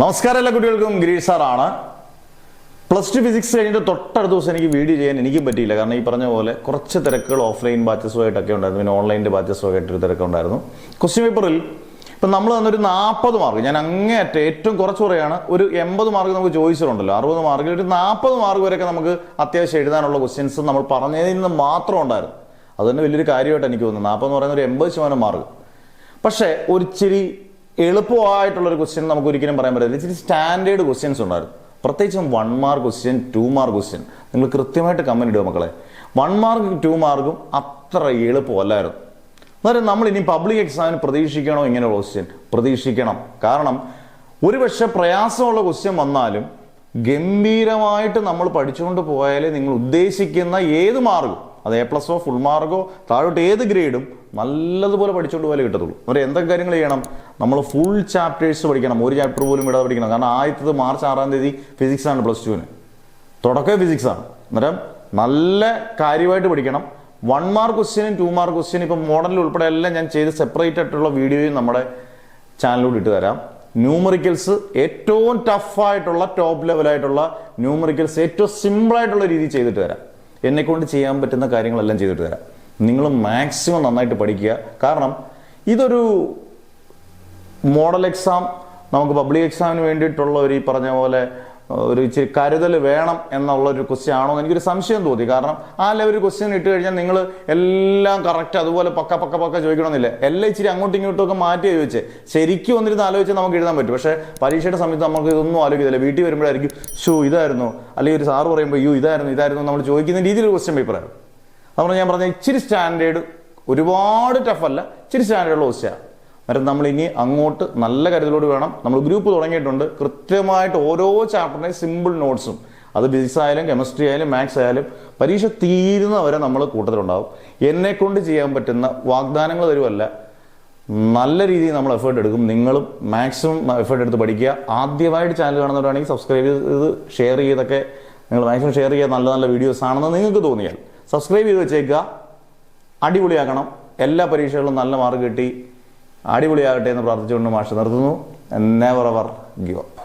നമസ്കാരം എല്ലാ കുട്ടികൾക്കും ഗിരീഷ് സാറാണ്. +2 ഫിസിക്സ് കഴിഞ്ഞിട്ട് തൊട്ടടുത്ത ദിവസം എനിക്ക് വീഡിയോ ചെയ്യാൻ എനിക്കും പറ്റിയില്ല. കാരണം ഈ പറഞ്ഞ പോലെ കുറച്ച് തിരക്കുകൾ ഓഫ്ലൈൻ ബാച്ചസുമായിട്ടൊക്കെ ഉണ്ടായിരുന്നു, പിന്നെ ഓൺലൈൻ്റെ ബാച്ചസുമായിട്ടൊരു തിരക്കുണ്ടായിരുന്നു. ക്വസ്റ്റ്യൻ പേപ്പറിൽ ഇപ്പം നമ്മൾ തന്നൊരു 40 മാർക്ക്, ഞാൻ അങ്ങേയറ്റം ഏറ്റവും കുറച്ച് കുറയാണ്, ഒരു 80 മാർക്ക് നമുക്ക് ചോദിച്ചിട്ടുണ്ടല്ലോ. 60 മാർക്കിൽ ഒരു 40 മാർക്ക് വരെയൊക്കെ നമുക്ക് അത്യാവശ്യം എഴുതാനുള്ള ക്വസ്റ്റ്യൻസ് നമ്മൾ പറഞ്ഞതിൽ നിന്ന് മാത്രം ഉണ്ടായിരുന്നു. അത് തന്നെ വലിയൊരു കാര്യമായിട്ട് എനിക്ക് തോന്നുന്നു. 40 എന്ന് പറയുന്ന ഒരു 80% മാർക്ക്. പക്ഷേ ഒരിച്ചിരി എളുപ്പമായിട്ടുള്ളൊരു ക്വസ്റ്റ്യൻ നമുക്ക് ഒരിക്കലും പറയാൻ പറ്റില്ല. ഇച്ചിരി സ്റ്റാൻഡേർഡ് ക്വസ്റ്റ്യൻസ് ഉണ്ടായിരുന്നു. പ്രത്യേകിച്ചും 1 മാർക്ക് ക്വസ്റ്റ്യൻ, 2 മാർക്ക് ക്വസ്റ്റ്യൻ. നിങ്ങൾ കൃത്യമായിട്ട് കമന്റ് ഇടുക മക്കളെ. 1 മാർക്കും 2 മാർക്കും അത്ര എളുപ്പമല്ലായിരുന്നു. അതായത് നമ്മൾ ഇനി പബ്ലിക് എക്സാമിന് പ്രതീക്ഷിക്കണോ ഇങ്ങനെയുള്ള ക്വസ്റ്റ്യൻ? പ്രതീക്ഷിക്കണം. കാരണം ഒരുപക്ഷെ പ്രയാസമുള്ള ക്വസ്റ്റ്യൻ വന്നാലും ഗംഭീരമായിട്ട് നമ്മൾ പഠിച്ചുകൊണ്ട് പോയാലേ നിങ്ങൾ ഉദ്ദേശിക്കുന്ന ഏത് മാർക്കും, അത് A+ഓ ഫുൾ മാർക്കോ താഴോട്ട് ഏത് ഗ്രേഡും നല്ലതുപോലെ പഠിച്ചുകൊണ്ട് പോയാലേ കിട്ടത്തുള്ളൂ. അവർ എന്തൊക്കെ കാര്യങ്ങൾ ചെയ്യണം? നമ്മൾ ഫുൾ ചാപ്റ്റേഴ്സ് പഠിക്കണം, ഒരു ചാപ്റ്റർ പോലും ഇടാതെ പഠിക്കണം. കാരണം ആദ്യത്തത് മാർച്ച് 6-ാം തീയതി ഫിസിക്സ് ആണ്, +2-ന് തുടക്കം ഫിസിക്സ് ആണ്. അന്നേരം നല്ല കാര്യമായിട്ട് പഠിക്കണം. 1 മാർക്ക് ക്വസ്റ്റ്യനും 2 മാർക്ക് ക്വസ്റ്റ്യൻ ഇപ്പം മോഡലിൽ ഉൾപ്പെടെ എല്ലാം ഞാൻ ചെയ്ത് സെപ്പറേറ്റ് ആയിട്ടുള്ള വീഡിയോയും നമ്മുടെ ചാനലിലൂടെ ഇട്ട് തരാം. ന്യൂമറിക്കൽസ് ഏറ്റവും ടഫായിട്ടുള്ള ടോപ്പ് ലെവലായിട്ടുള്ള ന്യൂമറിക്കൽസ് ഏറ്റവും സിമ്പിളായിട്ടുള്ള രീതിയിൽ ചെയ്തിട്ട് തരാം. എന്നെക്കൊണ്ട് ചെയ്യാൻ പറ്റുന്ന കാര്യങ്ങളെല്ലാം ചെയ്തിട്ട് തരാം. നിങ്ങൾ മാക്സിമം നന്നായിട്ട് പഠിക്കുക. കാരണം ഇതൊരു മോഡൽ എക്സാം, നമുക്ക് പബ്ലിക് എക്സാമിന് വേണ്ടിയിട്ടുള്ള ഒരു ഈ പറഞ്ഞ പോലെ ഒരു ഇച്ചിരി കരുതൽ വേണം എന്നുള്ളൊരു ക്വസ്റ്റ്യൻ ആണോ എന്ന് എനിക്കൊരു സംശയം തോന്നി. കാരണം ആ ലെവൽ ക്വസ്റ്റ്യൻ ഇട്ട് കഴിഞ്ഞാൽ നിങ്ങൾ എല്ലാം കറക്റ്റ് അതുപോലെ പക്ക ചോദിക്കണമെന്നില്ല. എല്ലാം ഇച്ചിരി അങ്ങോട്ടും ഇങ്ങോട്ടും ഒക്കെ മാറ്റി ചോദിച്ചേ ശരിക്കും വന്നിരുന്ന് ആലോചിച്ചാൽ നമുക്ക് എഴുതാൻ പറ്റും. പക്ഷേ പരീക്ഷയുടെ സമയത്ത് നമുക്ക് ഇതൊന്നും ആലോചിക്കില്ല. വീട്ടിൽ വരുമ്പോഴായിരിക്കും ഇതായിരുന്നു, അല്ലെങ്കിൽ ഒരു സാറ് പറയുമ്പോൾ ഇതായിരുന്നു നമ്മൾ ചോദിക്കുന്ന രീതിയിൽ ക്വസ്റ്റ്യൻ പേപ്പറായിരുന്നു. അതുകൊണ്ട് ഞാൻ പറഞ്ഞ ഇച്ചിരി സ്റ്റാൻഡേർഡ്, ഒരുപാട് ടഫല്ല, ഇച്ചിരി സ്റ്റാൻഡേർഡുള്ള ക്വസ്റ്റ്യൻ. അന്നേരം നമ്മൾ ഇനി അങ്ങോട്ട് നല്ല കരുതലോട് വേണം. നമ്മൾ ഗ്രൂപ്പ് തുടങ്ങിയിട്ടുണ്ട്. കൃത്യമായിട്ട് ഓരോ ചാപ്റ്ററിനെയും സിമ്പിൾ നോട്ട്സും, അത് ഫിസിക്സ് ആയാലും കെമിസ്ട്രി ആയാലും മാത്സ് ആയാലും പരീക്ഷ തീരുന്നവരെ നമ്മൾ കൂട്ടത്തിലുണ്ടാവും. എന്നെക്കൊണ്ട് ചെയ്യാൻ പറ്റുന്ന വാഗ്ദാനങ്ങൾ തരുമല്ല, നല്ല രീതിയിൽ നമ്മൾ എഫേർട്ട് എടുക്കും. നിങ്ങളും മാക്സിമം എഫേർട്ട് എടുത്ത് പഠിക്കുക. ആദ്യമായിട്ട് ചാനൽ കാണുന്നവരാണെങ്കിൽ സബ്സ്ക്രൈബ് ചെയ്ത് ഷെയർ ചെയ്തൊക്കെ നിങ്ങൾ മാക്സിമം ഷെയർ ചെയ്യുക. നല്ല നല്ല വീഡിയോസ് ആണെന്ന് നിങ്ങൾക്ക് തോന്നിയാൽ സബ്സ്ക്രൈബ് ചെയ്ത് വെച്ചേക്കുക. അടിപൊളിയാക്കണം. എല്ലാ പരീക്ഷകളിലും നല്ല മാർക്ക് കിട്ടി അടിപൊളിയാകട്ടെ എന്ന് പ്രാർത്ഥിച്ചുകൊണ്ട് മാഷ് നിർത്തുന്നു. Never ever give up.